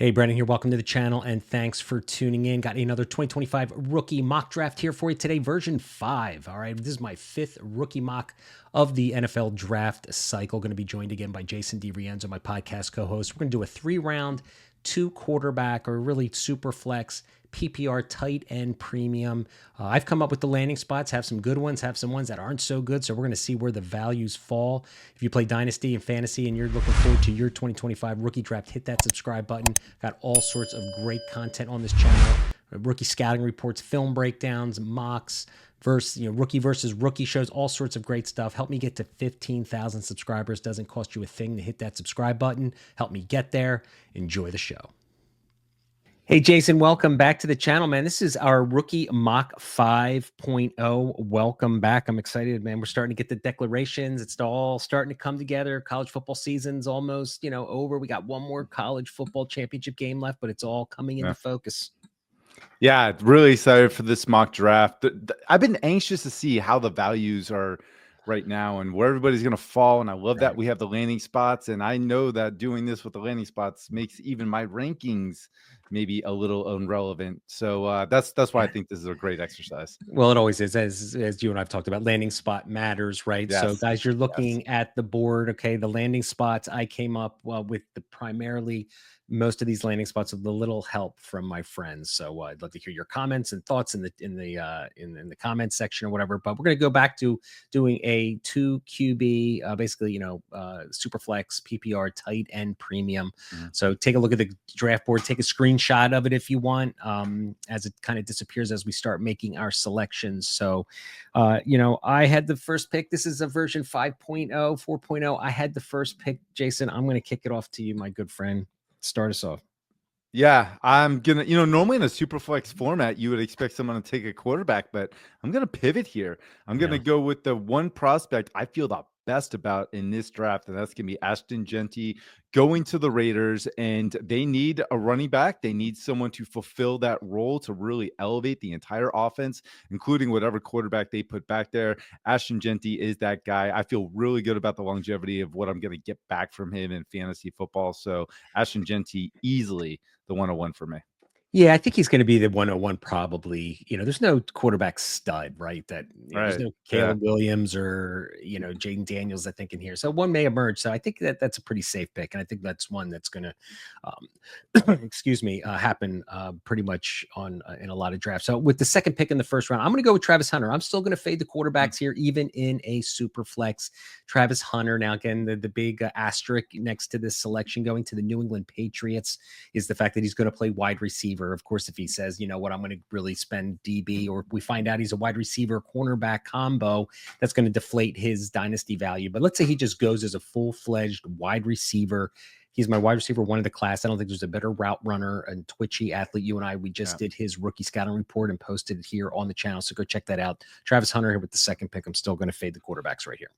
Hey, Brandon here. Welcome to the channel and thanks for tuning in. Got another 2025 rookie mock draft here for you today, version 5. All right, this is my 5th rookie mock of the NFL draft cycle. Going to be joined again by Jason DiRienzo, my podcast co-host. We're going to do a 3-round, 2-quarterback, or really super flex PPR tight end premium. I've come up with the landing spots, have some good ones, have some ones that aren't so good. So we're going to see where the values fall. If you play Dynasty and Fantasy and you're looking forward to your 2025 rookie draft, hit that subscribe button. Got all sorts of great content on this channel. Rookie scouting reports, film breakdowns, mocks, rookie versus rookie shows, all sorts of great stuff. Help me get to 15,000 subscribers. Doesn't cost you a thing to hit that subscribe button. Help me get there. Enjoy the show. Hey, Jason, welcome back to the channel, man. This is our rookie mock 5.0. Welcome back. I'm excited, man. We're starting to get the declarations. It's all starting to come together. College football season's almost, over. We got one more college football championship game left, but it's all coming into focus. Yeah, really excited for this mock draft. I've been anxious to see how the values are right now and where everybody's going to fall. And I love that we have the landing spots. And I know that doing this with the landing spots makes even my rankings maybe a little irrelevant. So that's why I think this is a great exercise. Well, it always is, as you and I've talked about. Landing spot matters, right? Yes. So, guys, you're looking at the board. Okay, the landing spots. I came up with the primarily most of these landing spots with a little help from my friends. So I'd love to hear your comments and thoughts in the comments section or whatever. But we're going to go back to doing a 2 QB, basically, super flex PPR tight end premium. So take a look at the draft board, take a screenshot of it if you want, as it kind of disappears as we start making our selections. So, I had the first pick. This is a version 5.0, 4.0. I had the first pick. Jason, I'm going to kick it off to you, my good friend. Start us off. Yeah, I'm gonna, normally in a super flex format, you would expect someone to take a quarterback, but I'm gonna pivot here. I'm gonna go with the one prospect I feel the best about in this draft, and that's gonna be Ashton Genty going to the Raiders. And they need a running back. They need someone to fulfill that role to really elevate the entire offense, including whatever quarterback they put back there. Ashton Genty is that guy. I feel really good about the longevity of what I'm gonna get back from him in fantasy football. So Ashton Genty easily the 101 for me. Yeah, I think he's going to be the 101 probably. There's no quarterback stud, right? There's no Caleb Williams or, Jaden Daniels, I think, in here. So one may emerge. So I think that's a pretty safe pick. And I think that's one that's going to, happen pretty much in a lot of drafts. So with the second pick in the first round, I'm going to go with Travis Hunter. I'm still going to fade the quarterbacks here, even in a super flex. Travis Hunter. Now, again, the big asterisk next to this selection going to the New England Patriots is the fact that he's going to play wide receiver. Of course, if he says, I'm going to really spend DB, or we find out he's a wide receiver cornerback combo, that's going to deflate his dynasty value. But let's say he just goes as a full-fledged wide receiver. He's my wide receiver one of the class. I don't think there's a better route runner and twitchy athlete. You and I, we just did his rookie scouting report and posted it here on the channel. So go check that out. Travis Hunter here with the second pick. I'm still going to fade the quarterbacks right here.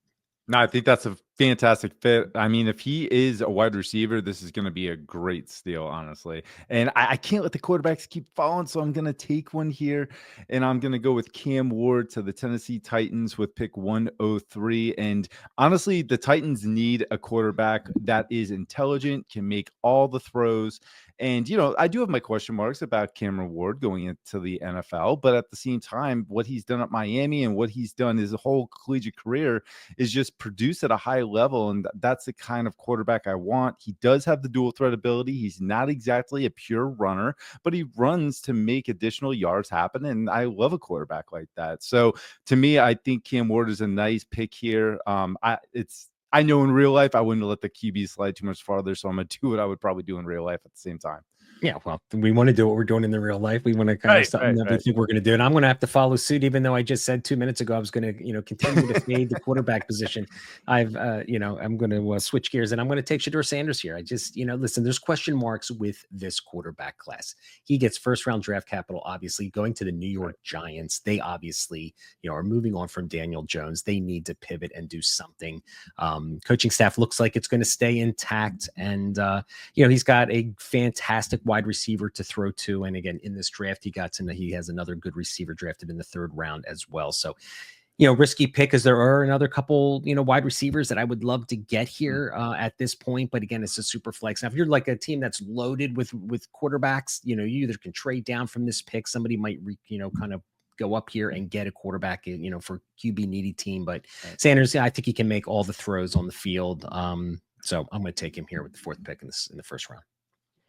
No, I think that's a fantastic fit. I mean, if he is a wide receiver, this is going to be a great steal, honestly. And I can't let the quarterbacks keep falling, so I'm going to take one here, and I'm going to go with Cam Ward to the Tennessee Titans with pick 103. And honestly, the Titans need a quarterback that is intelligent, can make all the throws. And, I do have my question marks about Cameron Ward going into the NFL, but at the same time, what he's done at Miami and what he's done his whole collegiate career is just produce at a high level. And that's the kind of quarterback I want. He does have the dual threat ability. He's not exactly a pure runner, but he runs to make additional yards happen. And I love a quarterback like that. So to me, I think Cam Ward is a nice pick here. I know in real life, I wouldn't let the QB slide too much farther. So I'm going to do what I would probably do in real life at the same time. Yeah, well, we want to do what we're doing in the real life. We want to kind of something that we think we're going to do. And I'm going to have to follow suit, even though I just said 2 minutes ago I was going to, continue to fade the quarterback position. I'm going to switch gears, and I'm going to take Shedeur Sanders here. I just, listen, there's question marks with this quarterback class. He gets first-round draft capital, obviously, going to the New York Giants. They obviously, are moving on from Daniel Jones. They need to pivot and do something. Coaching staff looks like it's going to stay intact, and he's got a fantastic wide receiver to throw to. And again, in this draft, he has another good receiver drafted in the 3rd round as well. So risky pick because there are another couple, wide receivers that I would love to get here at this point. But again, it's a super flex. Now, if you're like a team that's loaded with quarterbacks, you either can trade down from this pick. Somebody might, kind of go up here and get a quarterback, for QB needy team. But Right. Sanders, I think he can make all the throws on the field. So I'm going to take him here with the fourth pick in the first round.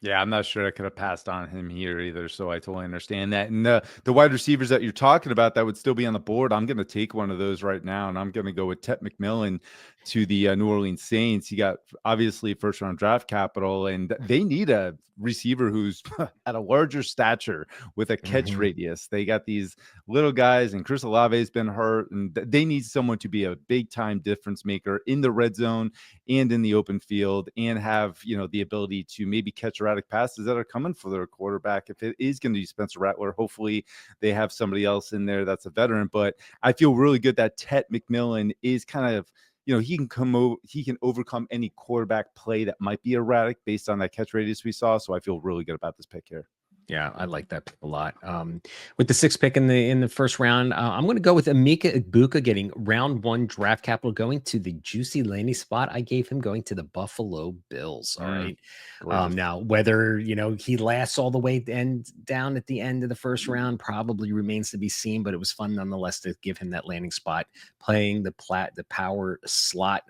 Yeah, I'm not sure I could have passed on him here either, so I totally understand that. And the wide receivers that you're talking about that would still be on the board, I'm going to take one of those right now, and I'm going to go with Tet McMillan to the New Orleans Saints. He got obviously first round draft capital, and they need a receiver who's at a larger stature with a catch radius. They got these little guys, and Chris Olave's been hurt, and they need someone to be a big time difference maker in the red zone and in the open field, and have the ability to maybe catch erratic passes that are coming for their quarterback. If it is going to be Spencer Rattler, hopefully they have somebody else in there that's a veteran. But I feel really good that Tet McMillan is kind of he can overcome any quarterback play that might be erratic based on that catch radius we saw. So I feel really good about this pick here. Yeah, I like that pick a lot. With the sixth pick in the first round, I'm going to go with Emeka Egbuka getting round 1 draft capital, going to the juicy landing spot I gave him, going to the Buffalo Bills. All right. Now, whether he lasts all the way down at the end of the first round probably remains to be seen, but it was fun nonetheless to give him that landing spot, playing the power slot.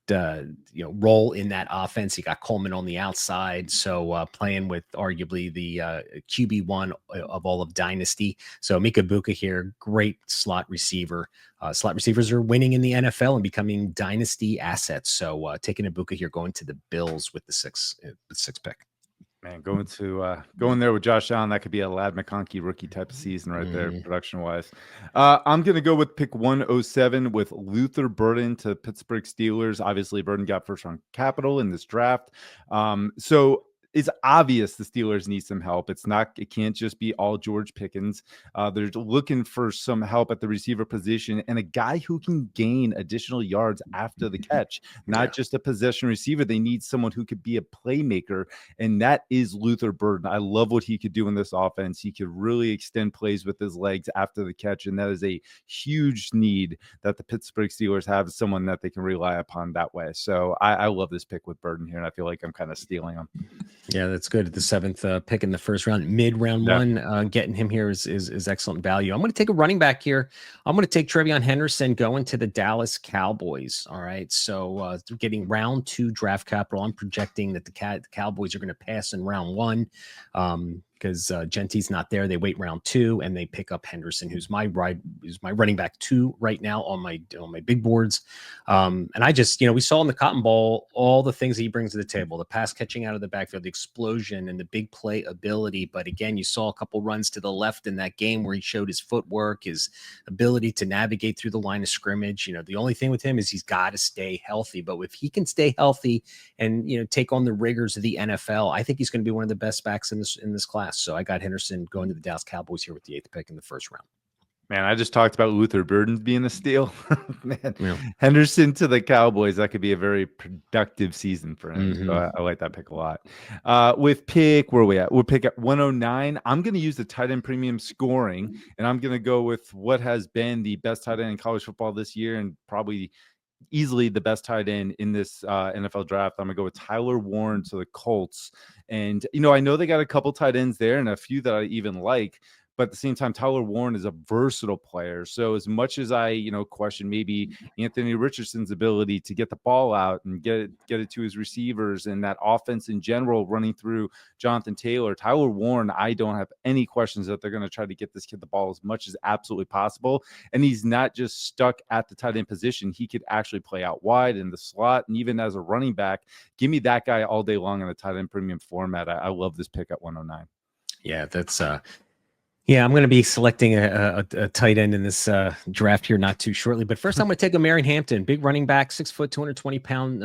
Role in that offense. You got Coleman on the outside, so playing with arguably the QB1 of all of Dynasty. So Mika Buka here, great slot receiver. Slot receivers are winning in the NFL and becoming dynasty assets. So taking Ibuka here, going to the Bills with the sixth pick. Man, going there with Josh Allen, that could be a Lad McConkey rookie type of season right there, production wise. I'm going to go with pick 107 with Luther Burden to Pittsburgh Steelers. Obviously, Burden got first round capital in this draft. So it's obvious the Steelers need some help. It can't just be all George Pickens. They're looking for some help at the receiver position and a guy who can gain additional yards after the catch, not just a possession receiver. They need someone who could be a playmaker, and that is Luther Burden. I love what he could do in this offense. He could really extend plays with his legs after the catch, and that is a huge need that the Pittsburgh Steelers have, someone that they can rely upon that way. So I love this pick with Burden here, and I feel like I'm kind of stealing him. Yeah, that's good. The seventh pick in the first round, mid-round one, getting him here is excellent value. I'm going to take a running back here. I'm going to take Trevion Henderson going to the Dallas Cowboys. All right, so getting round 2 draft capital. I'm projecting that the Cowboys are going to pass in round 1. Because Gentie's not there. They wait round 2 and they pick up Henderson, who's my running back 2 right now on my big boards. And I just, we saw in the Cotton Bowl all the things that he brings to the table: the pass catching out of the backfield, the explosion, and the big play ability. But again, you saw a couple runs to the left in that game where he showed his footwork, his ability to navigate through the line of scrimmage. The only thing with him is he's got to stay healthy. But if he can stay healthy and take on the rigors of the NFL, I think he's going to be one of the best backs in this class. So I got Henderson going to the Dallas Cowboys here with the 8th pick in the first round. Man, I just talked about Luther Burden being a steal. Man, Henderson to the Cowboys, that could be a very productive season for him. So I like that pick a lot. With pick, where are we at? We'll pick at 109. I'm going to use the tight end premium scoring, and I'm going to go with what has been the best tight end in college football this year, and probably easily the best tight end in this NFL draft. I'm going to go with Tyler Warren to the Colts. And, I know they got a couple tight ends there and a few that I even like, but at the same time, Tyler Warren is a versatile player. So as much as I, question maybe Anthony Richardson's ability to get the ball out and get it to his receivers and that offense in general running through Jonathan Taylor, Tyler Warren, I don't have any questions that they're going to try to get this kid the ball as much as absolutely possible. And he's not just stuck at the tight end position. He could actually play out wide in the slot. And even as a running back, give me that guy all day long in the tight end premium format. I love this pick at 109. Yeah, that's I'm going to be selecting a tight end in this draft here not too shortly. But first, I'm going to take a Marion Hampton, big running back, 6 foot, 220 pound,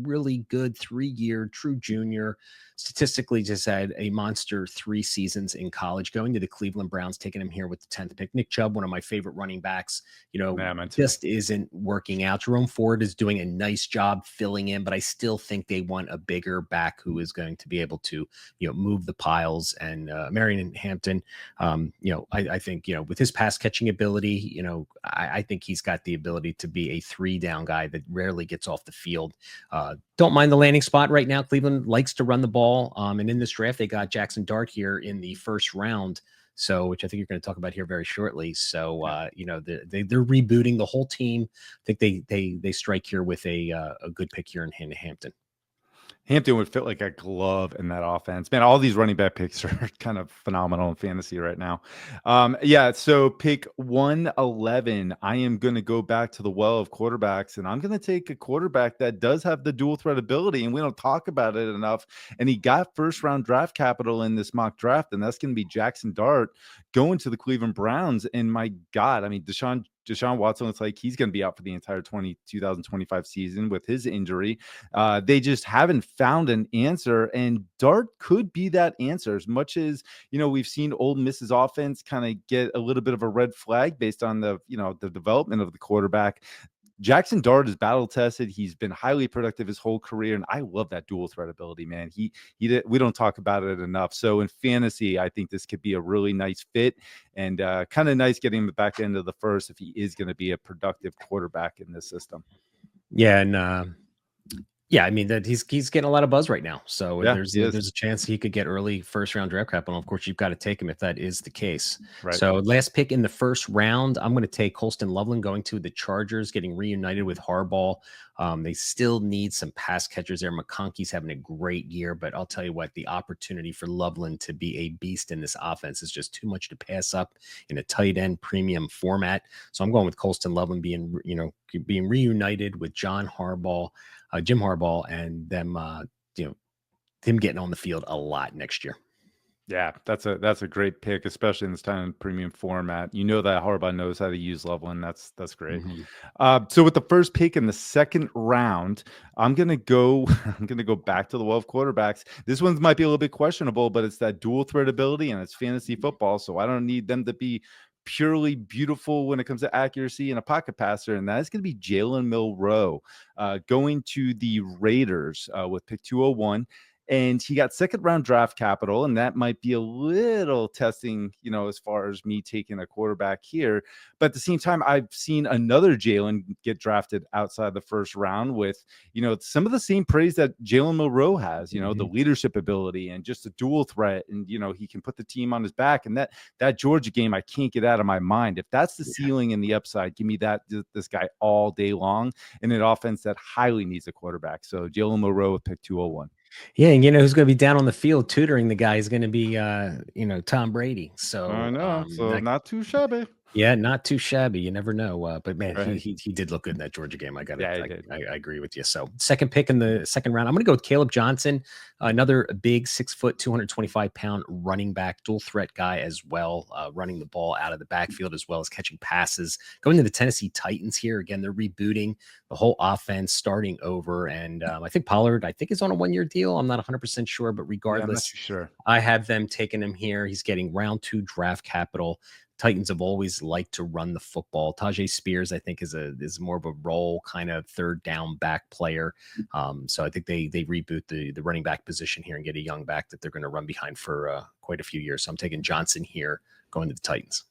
really good 3-year true junior. statistically just had a monster 3 seasons in college, going to the Cleveland Browns, taking him here with the 10th pick. Nick Chubb, one of my favorite running backs, Yeah, mine too. just isn't working out. Jerome Ford is doing a nice job filling in, but I still think they want a bigger back who is going to be able to, move the piles. And Marion Hampton, I think, with his pass catching ability, I think he's got the ability to be a 3 down guy that rarely gets off the field. Don't mind the landing spot right now. Cleveland likes to run the ball. And in this draft, they got Jackson Dart here in the first round. So, which I think you're going to talk about here very shortly. So, they're rebooting the whole team. I think they strike here with a good pick here in Hampton. Hampton would fit like a glove in that offense. Man, all these running back picks are kind of phenomenal in fantasy right now. Yeah, so pick 111, I am going to go back to the well of quarterbacks, and I'm going to take a quarterback that does have the dual threat ability, and we don't talk about it enough. And he got first round draft capital in this mock draft, and that's going to be Jackson Dart going to the Cleveland Browns. And my God, I mean, Deshaun Watson looks like he's going to be out for the entire 2025 season with his injury. They just haven't found an answer, and Dart could be that answer. As much as we've seen Ole Miss's offense kind of get a little bit of a red flag based on the development of the quarterback. Jackson Dart is battle tested. He's been highly productive his whole career, and I love that dual threat ability, man. We don't talk about it enough. So in fantasy, I think this could be a really nice fit, and kind of nice getting him the back end of the first if he is going to be a productive quarterback in this system. Yeah, and yeah, I mean that he's getting a lot of buzz right now. So Yeah, there's a chance he could get early first round draft capital. Of course, you've got to take him if that is the case. Right. So last pick in the first round, I'm going to take Colston Loveland going to the Chargers, getting reunited with Harbaugh. They still need some pass catchers there. McConkey's having a great year, but I'll tell you what, the opportunity for Loveland to be a beast in this offense is just too much to pass up in a tight end premium format. So I'm going with Colston Loveland being reunited with Jim Harbaugh, and them, him getting on the field a lot next year. Yeah, that's a great pick, especially in this time premium format. That Harbaugh knows how to use Loveland. That's great. Mm-hmm. So with the first pick in the second round, I'm gonna go back to the well of quarterbacks. This one might be a little bit questionable, but it's that dual threat ability and it's fantasy football, so I don't need them to be purely beautiful when it comes to accuracy and a pocket passer, and that is going to be Jalen Milroe going to the Raiders with pick 201. And he got second round draft capital, and that might be a little testing, as far as me taking a quarterback here. But at the same time, I've seen another Jalen get drafted outside the first round with, some of the same praise that Jalen Milroe has, the leadership ability and just a dual threat. And, he can put the team on his back. And that Georgia game, I can't get out of my mind. If that's the ceiling and the upside, give me this guy all day long in an offense that highly needs a quarterback. So Jalen Milroe with pick 201. Yeah, and who's going to be down on the field tutoring the guy is going to be, Tom Brady. So I know, not too shabby. Yeah, not too shabby. You never know. But man, Right. he did look good in that Georgia game. I agree with you. So second pick in the second round, I'm going to go with Caleb Johnson, another big 6 foot, 225-pound running back, dual threat guy as well, running the ball out of the backfield as well as catching passes. Going to the Tennessee Titans here again. They're rebooting the whole offense, starting over, and I think Pollard, is on a 1-year deal. I'm not 100% sure, but regardless, I'm not too sure. I have them taking him here. He's getting round 2 draft capital. Titans have always liked to run the football. Tajay Spears, I think, is more of a role kind of third down back player. So I think they reboot the running back position here and get a young back that they're going to run behind for quite a few years. So I'm taking Johnson here, going to the Titans.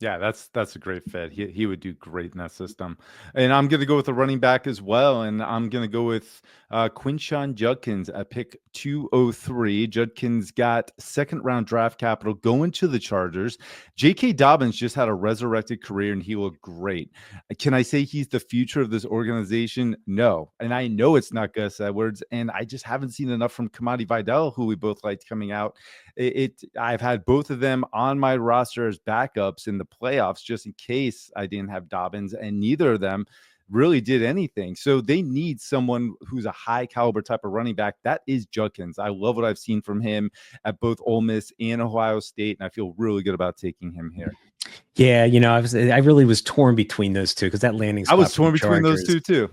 Yeah, that's a great fit. He would do great in that system. And I'm going to go with a running back as well. And I'm going to go with Quinshon Judkins at pick 203. Judkins got second round draft capital going to the Chargers. J.K. Dobbins just had a resurrected career and he looked great. Can I say he's the future of this organization? No. And I know it's not Gus Edwards. And I just haven't seen enough from Kamadi Vidal, who we both liked coming out. I've had both of them on my roster as backups in the playoffs just in case I didn't have Dobbins, and neither of them really did anything. So they need someone who's a high caliber type of running back. That is Judkins. I love what I've seen from him at both Ole Miss and Ohio State, and I feel really good about taking him here. Yeah, I really was torn between those two because that landing spot I was torn between those two too.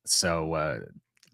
So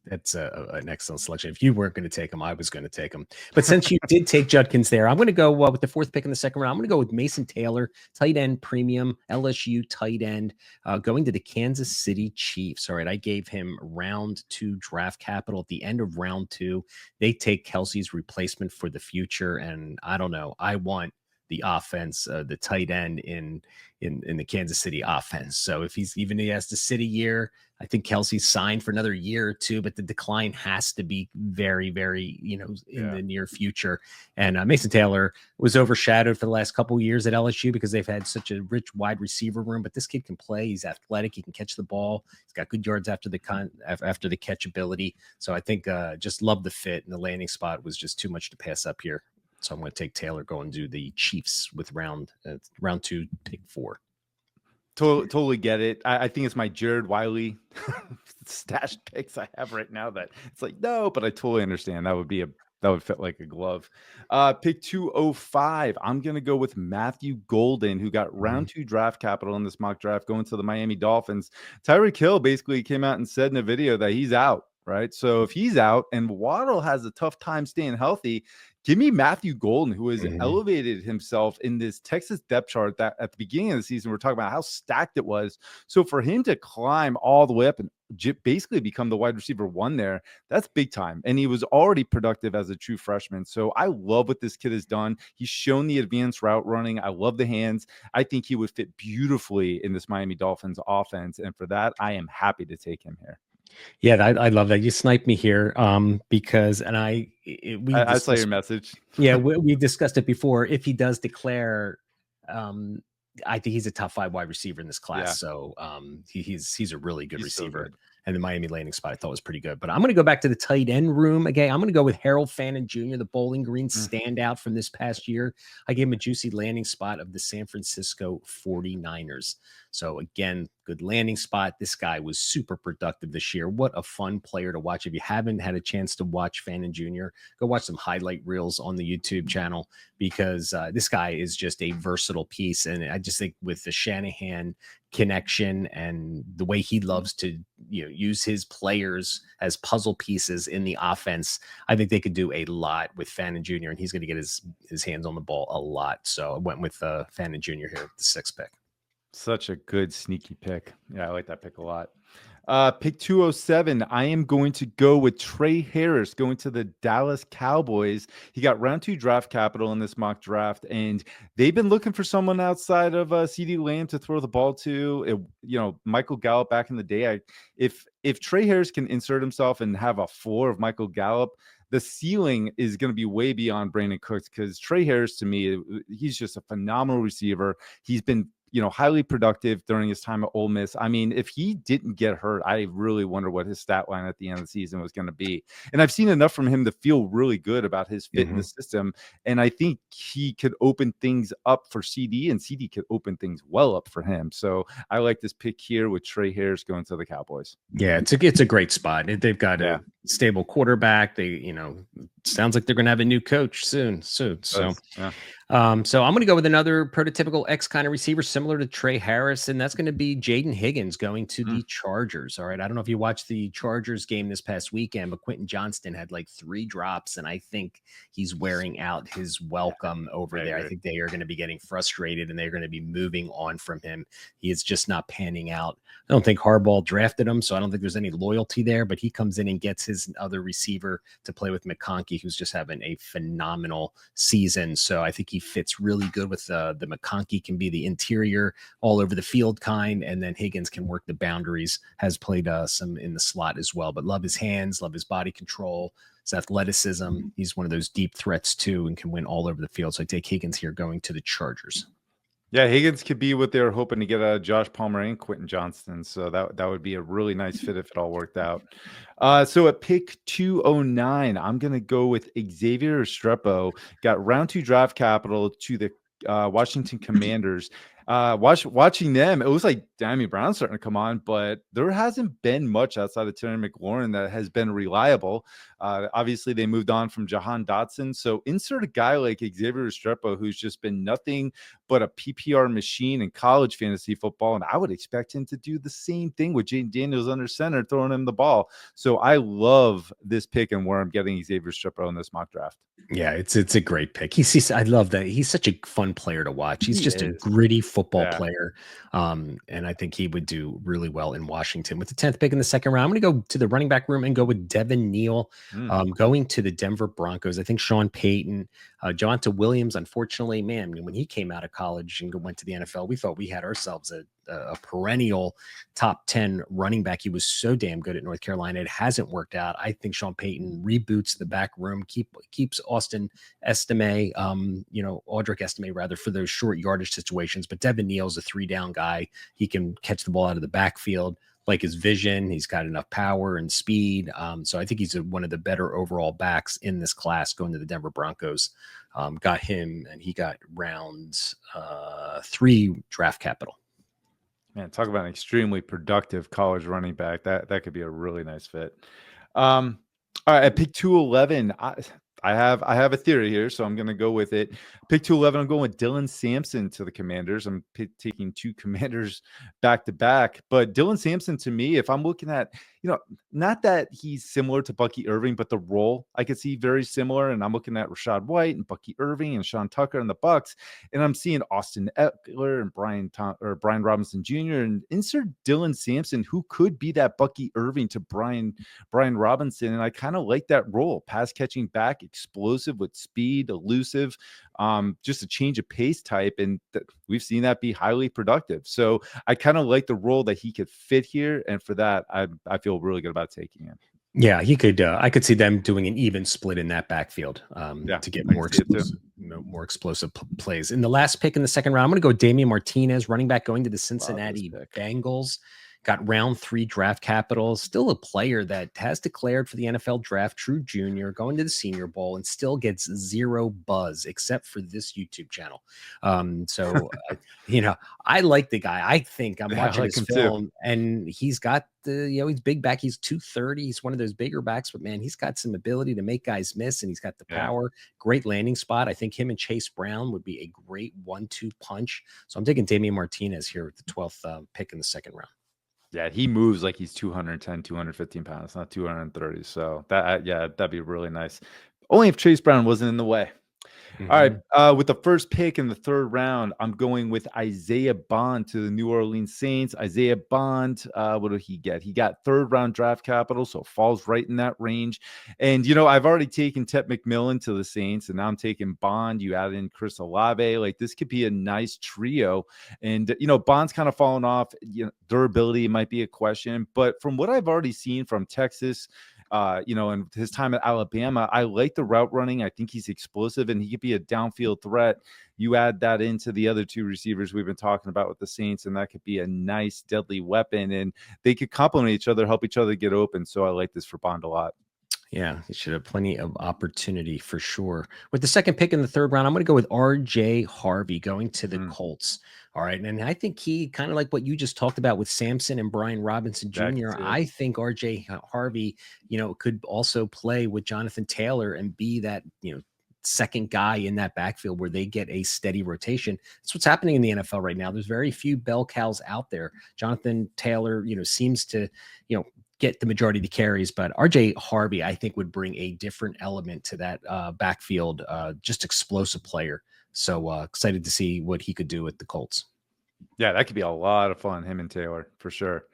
that's an excellent selection. If you weren't going to take him, I was going to take him. But since you did take Judkins there, I'm going to go with the fourth pick in the second round. I'm going to go with Mason Taylor, tight end premium, LSU tight end, going to the Kansas City Chiefs. All right, I gave him round 2 draft capital at the end of round 2. They take Kelsey's replacement for the future, and I don't know. I want the offense, the tight end in the Kansas City offense. So if he has to sit a year, I think Kelsey's signed for another year or two, but the decline has to be very, very, in the near future. And Mason Taylor was overshadowed for the last couple of years at LSU because they've had such a rich wide receiver room. But this kid can play. He's athletic. He can catch the ball. He's got good yards after the catch ability. So I think just love the fit, and the landing spot was just too much to pass up here. So I'm going to take Taylor, go and do the Chiefs with round 2, pick 4. Totally get it. I think it's my Jared Wiley stashed picks I have right now that it's like, no, but I totally understand. That would fit like a glove. Pick 205. I'm going to go with Matthew Golden, who got round 2 draft capital in this mock draft going to the Miami Dolphins. Tyreek Hill basically came out and said in a video that he's out, right? So if he's out and Waddle has a tough time staying healthy, give me Matthew Golden, who has elevated himself in this Texas depth chart that at the beginning of the season, we're talking about how stacked it was. So for him to climb all the way up and basically become the wide receiver 1 there, that's big time. And he was already productive as a true freshman. So I love what this kid has done. He's shown the advanced route running. I love the hands. I think he would fit beautifully in this Miami Dolphins offense. And for that, I am happy to take him here. Yeah, I love that. You sniped me here because, and I saw your message. Yeah, we discussed it before. If he does declare, I think he's a top 5 wide receiver in this class. Yeah. So he's a really good receiver. So and the Miami landing spot I thought was pretty good. But I'm going to go back to the tight end room again. I'm going to go with Harold Fannin Jr., the Bowling Green standout from this past year. I gave him a juicy landing spot of the San Francisco 49ers. So again, good landing spot. This guy was super productive this year. What a fun player to watch. If you haven't had a chance to watch Fannin Jr., go watch some highlight reels on the YouTube channel, because this guy is just a versatile piece. And I just think with the Shanahan connection and the way he loves to use his players as puzzle pieces in the offense, I think they could do a lot with Fannin Jr., and he's going to get his hands on the ball a lot. So I went with Fannin Jr. here with the 6th pick. Such a good sneaky pick. Yeah, I like that pick a lot. Pick 207, I am going to go with Trey Harris going to the Dallas Cowboys. He got round 2 draft capital in this mock draft, and they've been looking for someone outside of CeeDee Lamb to throw the ball to. Michael Gallup back in the day. If Trey Harris can insert himself and have a floor of Michael Gallup, the ceiling is going to be way beyond Brandon Cooks, because Trey Harris, to me, he's just a phenomenal receiver. He's been highly productive during his time at Ole Miss. I mean, if he didn't get hurt, I really wonder what his stat line at the end of the season was going to be. And I've seen enough from him to feel really good about his fit in the system. And I think he could open things up for CD, and CD could open things well up for him. So I like this pick here with Trey Harris going to the Cowboys. Yeah, it's a great spot. They've got a stable quarterback. They, sounds like they're going to have a new coach soon. So, so I'm going to go with another prototypical X kind of receiver similar to Trey Harris, and that's going to be Jaden Higgins going to the Chargers. All right. I don't know if you watched the Chargers game this past weekend, but Quentin Johnston had like 3 drops, and I think he's wearing out his welcome over there. I think they are going to be getting frustrated, and they're going to be moving on from him. He is just not panning out. I don't think Harbaugh drafted him, so I don't think there's any loyalty there, but he comes in and gets his other receiver to play with McConkey, who's just having a phenomenal season. So I think he fits really good with the McConkey can be the interior all over the field kind, and then Higgins can work the boundaries, has played some in the slot as well, but love his hands, love his body control, his athleticism. He's one of those deep threats too, and can win all over the field. So I take Higgins here going to the Chargers. Yeah, Higgins could be what they were hoping to get out of Josh Palmer and Quentin Johnston. So that would be a really nice fit if it all worked out. So at pick 209, I'm going to go with Xavier Restrepo. Got round 2 draft capital to the Washington Commanders. Watching them, it was like Danny Brown starting to come on, but there hasn't been much outside of Terry McLaurin that has been reliable. Obviously, they moved on from Jahan Dotson, so insert a guy like Xavier Restrepo, who's just been nothing but a PPR machine in college fantasy football, and I would expect him to do the same thing with Jaden Daniels under center, throwing him the ball. So I love this pick and where I'm getting Xavier Restrepo in this mock draft. Yeah, it's a great pick. I love that. He's such a fun player to watch. He's He just a is. gritty football Yeah. player. And I think he would do really well in Washington. With the 10th pick in the second round, I'm going to go to the running back room and go with Devin Neal, Mm. going to the Denver Broncos. I think Sean Payton, Jonta Williams, unfortunately, man, when he came out of college and went to the NFL, we thought we had ourselves a perennial top 10 running back. He was so damn good at North Carolina. It hasn't worked out. I think Sean Payton reboots the back room, keeps Austin Estime, Audric Estime rather, for those short yardage situations. But Devin Neal's a 3-down guy. He can catch the ball out of the backfield. Like his vision, he's got enough power and speed. So I think he's one of the better overall backs in this class going to the Denver Broncos. Got him, and he got round 3 draft capital. Man, talk about an extremely productive college running back. That could be a really nice fit. All right, at pick 211, I have a theory here, so I'm going to go with it. Pick 211, I'm going with Dylan Sampson to the Commanders. I'm taking 2 Commanders back to back, but Dylan Sampson, to me, if I'm looking at, not that he's similar to Bucky Irving, but the role I could see very similar. And I'm looking at Rashad White and Bucky Irving and Sean Tucker and the Bucks, and I'm seeing Austin Eckler and Brian Robinson Jr. and insert Dylan Sampson, who could be that Bucky Irving to Brian Robinson. And I kind of like that role, pass catching back, explosive with speed, elusive, just a change of pace type. And we've seen that be highly productive. So I kind of like the role that he could fit here. And for that, I feel really good about taking him. Yeah, he could. I could see them doing an even split in that backfield to get more explosive plays. In the last pick in the second round, I'm going to go Damian Martinez, running back, going to the Cincinnati Bengals. Got round 3 draft capital. Still a player that has declared for the NFL draft, true junior, going to the Senior Bowl, and still gets 0 buzz except for this YouTube channel. I like the guy. I think I'm watching his film, and he's got he's big back. He's 230. He's one of those bigger backs, but man, he's got some ability to make guys miss, and he's got the power. Great landing spot. I think him and Chase Brown would be a great 1-2 punch. So I'm taking Damian Martinez here at the 12th pick in the second round. Yeah, he moves like he's 210, 215 pounds, not 230. So that'd be really nice. Only if Chase Brown wasn't in the way. Mm-hmm. All right. With the first pick in the third round, I'm going with Isaiah Bond to the New Orleans Saints. Isaiah Bond, what did he get? He got 3rd round draft capital, so falls right in that range. And, I've already taken Ted McMillan to the Saints, and now I'm taking Bond. You add in Chris Olave. Like, this could be a nice trio. And, Bond's kind of fallen off. Durability might be a question. But from what I've already seen from Texas, and his time at Alabama, I like the route running. I think he's explosive and he could be a downfield threat. You add that into the other 2 receivers we've been talking about with the Saints, and that could be a nice, deadly weapon. And they could complement each other, help each other get open. So I like this for Bond a lot. Yeah, he should have plenty of opportunity for sure. With the second pick in the third round, I'm going to go with R.J. Harvey going to the Colts. All right. And I think he kind of like what you just talked about with Sampson and Brian Robinson Jr. I think R.J. Harvey, could also play with Jonathan Taylor and be that, second guy in that backfield where they get a steady rotation. That's what's happening in the NFL right now. There's very few bell cows out there. Jonathan Taylor, seems to, get the majority of the carries, but RJ Harvey, I think, would bring a different element to that backfield, just explosive player. So excited to see what he could do with the Colts. Yeah, that could be a lot of fun, him and Taylor, for sure.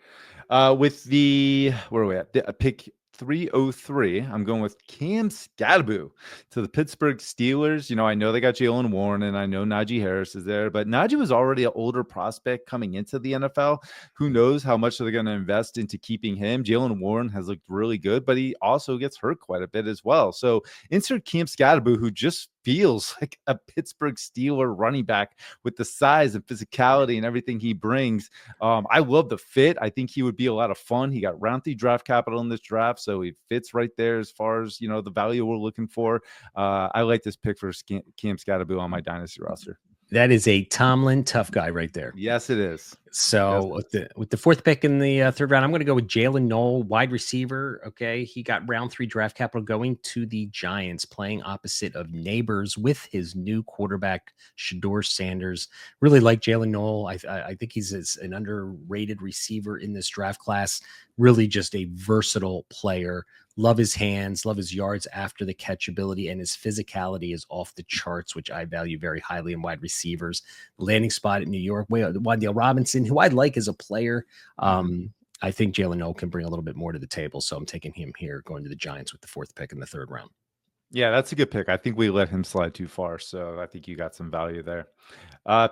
With where are we at? Pick 303, I'm going with Cam Skattebo to the Pittsburgh Steelers. I know they got Jaylen Warren, and I know Najee Harris is there, but Najee was already an older prospect coming into the NFL. Who knows how much they're going to invest into keeping him? Jaylen Warren has looked really good, but he also gets hurt quite a bit as well. So insert Cam Skattebo, who just feels like a Pittsburgh Steeler running back with the size and physicality and everything he brings. I love the fit. I think he would be a lot of fun. He got round 3 draft capital in this draft, so he fits right there as far as, the value we're looking for. I like this pick for Cam Skattebo on my dynasty roster. That is a Tomlin tough guy right there. Yes, it is. Yes, So it with is. the fourth pick in the third round, I'm going to go with Jalen Noel, wide receiver. Okay, he got round 3 draft capital going to the Giants, playing opposite of neighbors with his new quarterback Shador Sanders. Really like Jalen Noel. I think he's an underrated receiver in this draft class. Really just a versatile player. Love his hands, love his yards after the catch ability, and his physicality is off the charts, which I value very highly in wide receivers. Landing spot at New York. Wandale Robinson, who I like as a player. Mhm. I think Jalen Noel can bring a little bit more to the table. So I'm taking him here, going to the Giants with the fourth pick in the third round. Yeah, that's a good pick. I think we let him slide too far, so I think you got some value there.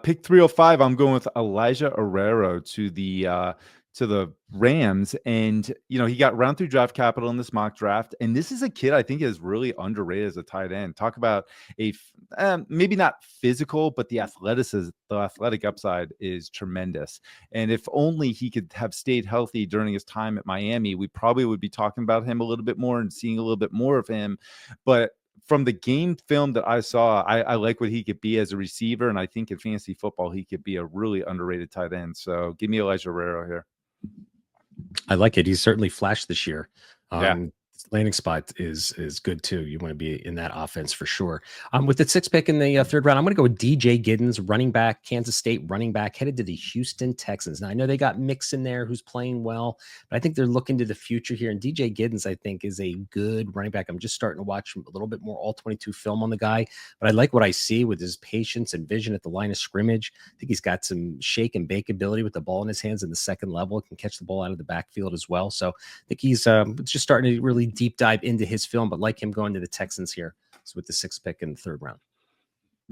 Pick 305, I'm going with Elijah Arrero to the Rams, and he got round 3 draft capital in this mock draft, and this is a kid I think is really underrated as a tight end. Talk about maybe not physical, but the athletic upside is tremendous. And if only he could have stayed healthy during his time at Miami, we probably would be talking about him a little bit more and seeing a little bit more of him. But from the game film that I saw, I like what he could be as a receiver, and I think in fantasy football he could be a really underrated tight end. So give me Elijah Herrero here. I like it. He's certainly flashed this year. Yeah. Landing spot is good too. You want to be in that offense for sure. With the sixth pick in the third round, I'm going to go with DJ Giddens, running back, Kansas State running back, headed to the Houston Texans. Now I know they got Mix in there, who's playing well, but I think they're looking to the future here. And DJ Giddens, I think, is a good running back. I'm just starting to watch a little bit more all 22 film on the guy, but I like what I see with his patience and vision at the line of scrimmage. I think he's got some shake and bake ability with the ball in his hands in the second level. Can catch the ball out of the backfield as well. So I think he's just starting to really deep dive into his film, but like him going to the Texans here. So with the sixth pick in the third round.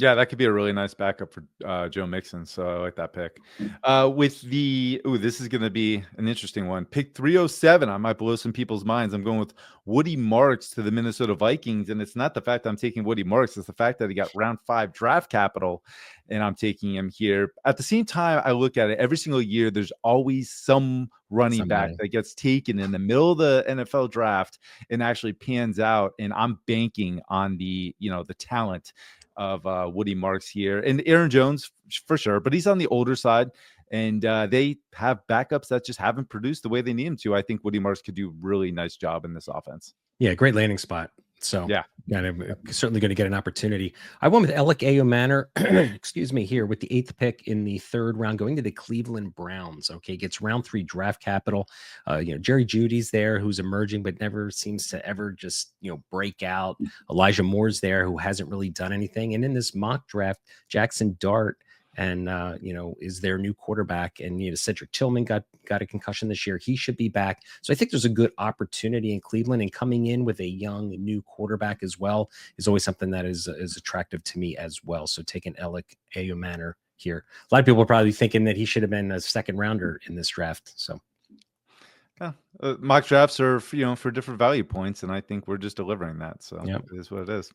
Yeah, that could be a really nice backup for Joe Mixon. So I like that pick. This is going to be an interesting one. Pick 307. I might blow some people's minds. I'm going with Woody Marks to the Minnesota Vikings. And it's not the fact that I'm taking Woody Marks, it's the fact that he got round 5 draft capital and I'm taking him here. At the same time, I look at it every single year, there's always some running back that gets taken in the middle of the NFL draft and actually pans out. And I'm banking on the talent of Woody Marks here, and Aaron Jones for sure, but he's on the older side, and they have backups that just haven't produced the way they need him to. I think Woody Marks could do a really nice job in this offense. Yeah, great landing spot. So yeah, certainly going to get an opportunity. I went with Alec Manor, excuse me, here with the 8th pick in the third round, going to the Cleveland Browns. Okay, gets round 3 draft capital. Jerry Judy's there, who's emerging but never seems to ever just break out. Elijah Moore's there, who hasn't really done anything. And in this mock draft, Jackson Dart and is their new quarterback. And Cedric Tillman got a concussion this year. He should be back. So I think there's a good opportunity in Cleveland, and coming in with a young new quarterback as well is always something that is attractive to me as well. So taking Alec Manor here. A lot of people are probably thinking that he should have been a second rounder in this draft. So yeah, mock drafts are for different value points, and I think we're just delivering that. So yep. It is what it is.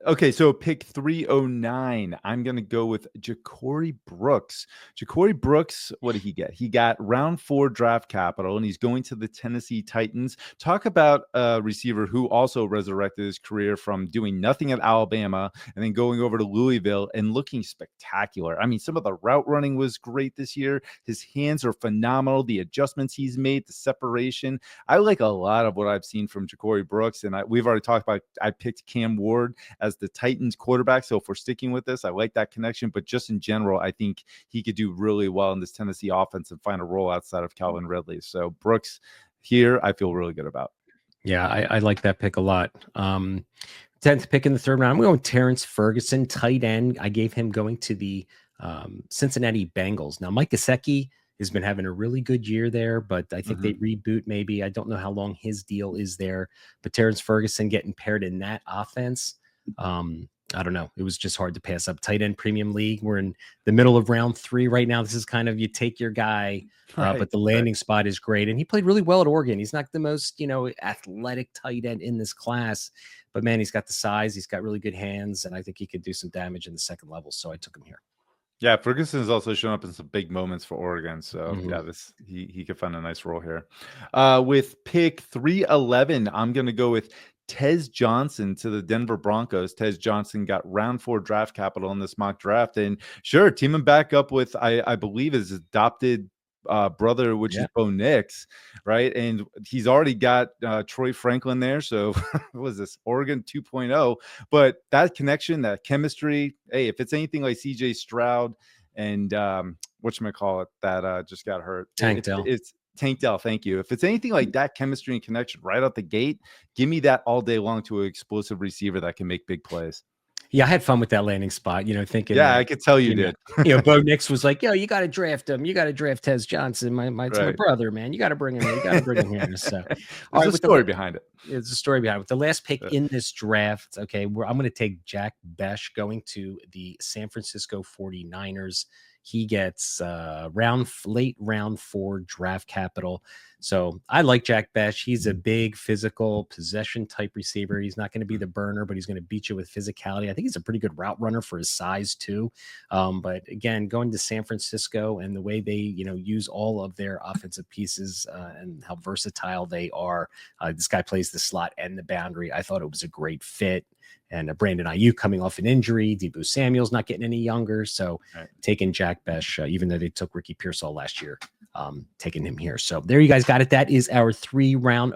Okay, so pick 309. I'm going to go with Ja'Cory Brooks. Ja'Cory Brooks, what did he get? He got round 4 draft capital, and he's going to the Tennessee Titans. Talk about a receiver who also resurrected his career from doing nothing at Alabama and then going over to Louisville and looking spectacular. I mean, some of the route running was great this year. His hands are phenomenal. The adjustments he's made, the separation. I like a lot of what I've seen from Ja'Cory Brooks, and we've already talked about, I picked Cam Ward as the Titans quarterback. So if we're sticking with this, I like that connection, but just in general, I think he could do really well in this Tennessee offense and find a role outside of Calvin Ridley. So Brooks here, I feel really good about. Yeah, I like that pick a lot. 10th pick in the third round, I'm going Terrence Ferguson, tight end. I gave him going to the Cincinnati Bengals. Now, Mike Gesicki has been having a really good year there, but I think they reboot maybe. I don't know how long his deal is there, but Terrence Ferguson getting paired in that offense, I don't know. It was just hard to pass up. Tight end premium league. We're in the middle of round 3 right now. This is kind of, you take your guy, but the landing spot is great. And he played really well at Oregon. He's not the most, athletic tight end in this class, but man, he's got the size. He's got really good hands. And I think he could do some damage in the second level. So I took him here. Yeah, Ferguson has also shown up in some big moments for Oregon. So yeah, he could find a nice role here. With pick 311, I'm going to go with Tez Johnson to the Denver Broncos. Tez Johnson got round 4 draft capital in this mock draft, and sure, teaming back up with I believe his adopted brother, which is Yeah. Bo Nix, right? And he's already got Troy Franklin there. So what was this, Oregon 2.0? But that connection, that chemistry, hey, if it's anything like CJ Stroud and whatchamacallit that just got hurt, Tank Dell. it's Tank Dell, thank you. If it's anything like that chemistry and connection right out the gate, give me that all day long to an explosive receiver that can make big plays. Yeah, I had fun with that landing spot, thinking Yeah, that, I could tell you you know, did. Bo Nix was like, "Yo, you got to draft him. You got to draft Tez Johnson. It's my Right. brother, man. You got to bring him. You got to bring him here." So, all There's right, a with story behind it. there's a story behind it. With the last pick Uh, in this draft, okay, I'm going to take Jack Besh going to the San Francisco 49ers. He gets late round 4 draft capital. So I like Jack Besh. He's a big physical possession type receiver. He's not going to be the burner, but he's going to beat you with physicality. I think he's a pretty good route runner for his size too. But again, going to San Francisco and the way they, use all of their offensive pieces and how versatile they are, this guy plays the slot and the boundary. I thought it was a great fit. And Brandon Ayuk coming off an injury. Deebo Samuel's not getting any younger. So right. taking Jack Besh, even though they took Ricky Pearsall last year, taking him here. So there you guys got it. That is our 3-round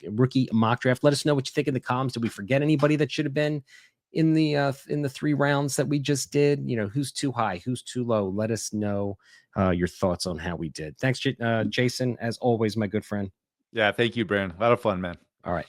rookie mock draft. Let us know what you think in the comments. Did we forget anybody that should have been in the 3 rounds that we just did? Who's too high, who's too low? Let us know your thoughts on how we did. Thanks, Jason, as always, my good friend. Yeah, thank you, Brandon. A lot of fun, man. All right.